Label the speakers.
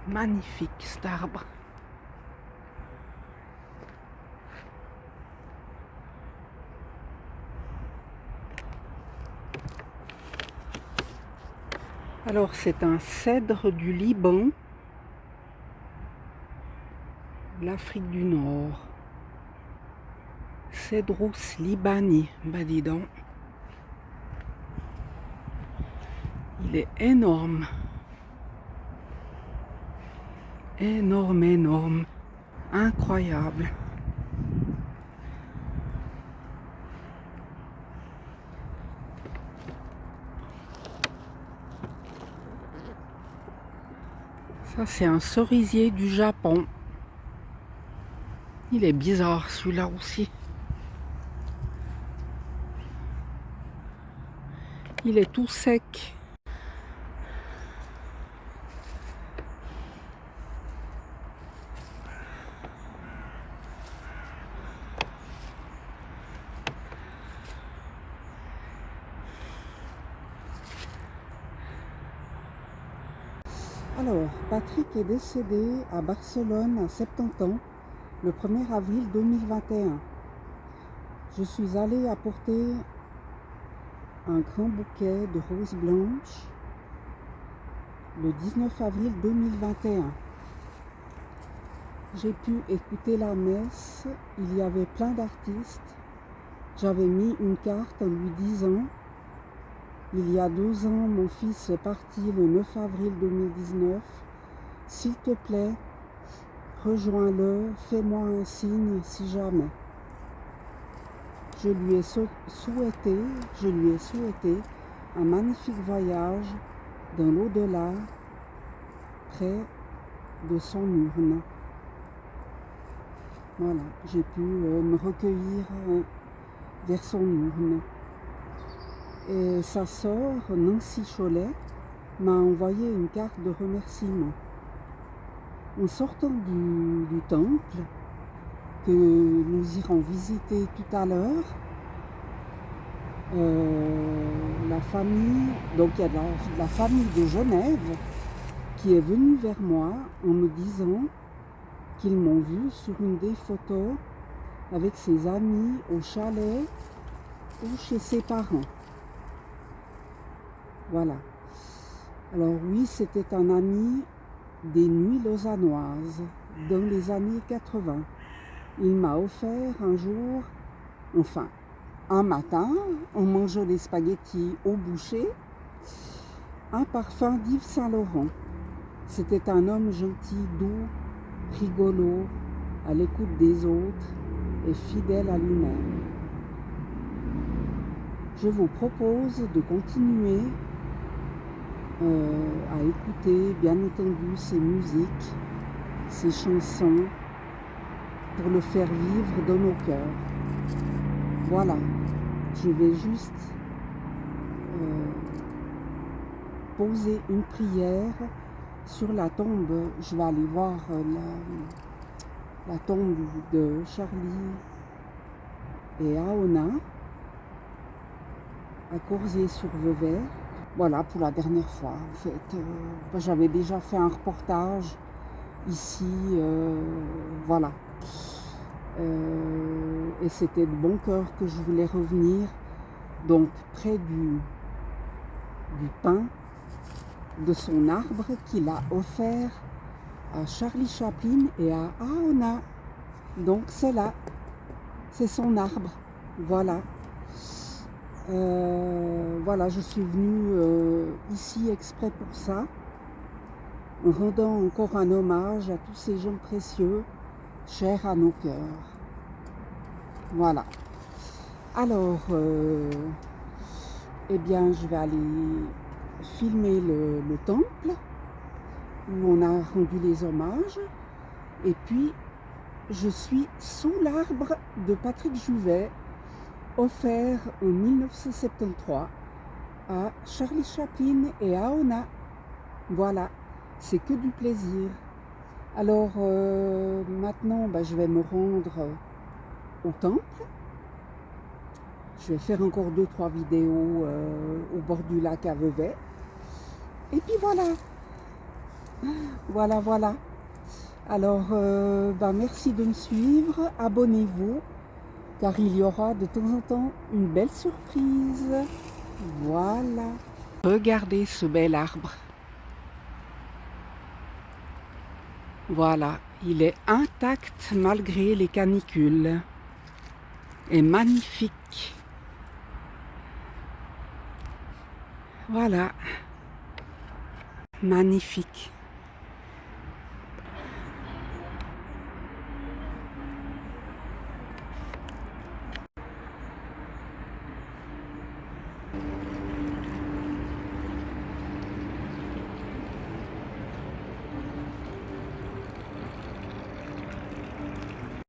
Speaker 1: Magnifique cet arbre. Alors c'est un cèdre du Liban, l'Afrique du Nord. Cedrus libani, bah dis donc. Il est énorme. Énorme, énorme. Incroyable. Ça c'est un cerisier du Japon. Il est bizarre celui-là aussi. Il est tout sec. Alors, Patrick est décédé à Barcelone à 70 ans, le 1er avril 2021. Je suis allée apporter un grand bouquet de roses blanches le 19 avril 2021. J'ai pu écouter la messe, il y avait plein d'artistes. J'avais mis une carte en lui disant: il y a 2 ans, mon fils est parti le 9 avril 2019. S'il te plaît, rejoins-le, fais-moi un signe si jamais. Je lui ai souhaité un magnifique voyage dans l'au-delà, près de son urne. Voilà, j'ai pu me recueillir vers son urne. Et sa sœur, Nancy Cholet, m'a envoyé une carte de remerciement. En sortant du temple, que nous irons visiter tout à l'heure, la famille, donc il y a la famille de Genève qui est venue vers moi en me disant qu'ils m'ont vu sur une des photos avec ses amis au chalet ou chez ses parents. Voilà. Alors oui, c'était un ami des nuits lausannoises dans les années 80. Il m'a offert un jour, enfin un matin, en mangeant des spaghettis au boucher, un parfum d'Yves Saint-Laurent. C'était un homme gentil, doux, rigolo, à l'écoute des autres et fidèle à lui-même. Je vous propose de continuer à écouter, bien entendu, ces musiques, ces chansons, pour le faire vivre dans nos cœurs. Voilà, je vais juste poser une prière sur la tombe. Je vais aller voir la tombe de Charlie et Aona à Corsier-sur-Vevey. Voilà, pour la dernière fois. En fait, j'avais déjà fait un reportage ici, voilà. Et c'était de bon cœur que je voulais revenir, donc près du pin de son arbre qu'il a offert à Charlie Chaplin et à Aona. Donc c'est là, c'est son arbre, voilà. Voilà, je suis venue ici exprès pour ça, en rendant encore un hommage à tous ces gens précieux, chers à nos cœurs. Voilà. Alors, eh bien, je vais aller filmer le temple où on a rendu les hommages. Et puis, je suis sous l'arbre de Patrick Juvet, offert en 1973 à Charlie Chaplin et à Aona. Voilà, c'est que du plaisir. Alors maintenant, je vais me rendre au temple. Je vais faire encore 2-3 vidéos au bord du lac à Vevey. Et puis voilà. Voilà, voilà. Alors, merci de me suivre. Abonnez-vous, car il y aura de temps en temps une belle surprise. Voilà. Regardez ce bel arbre. Voilà, il est intact malgré les canicules. Et magnifique. Voilà. Magnifique.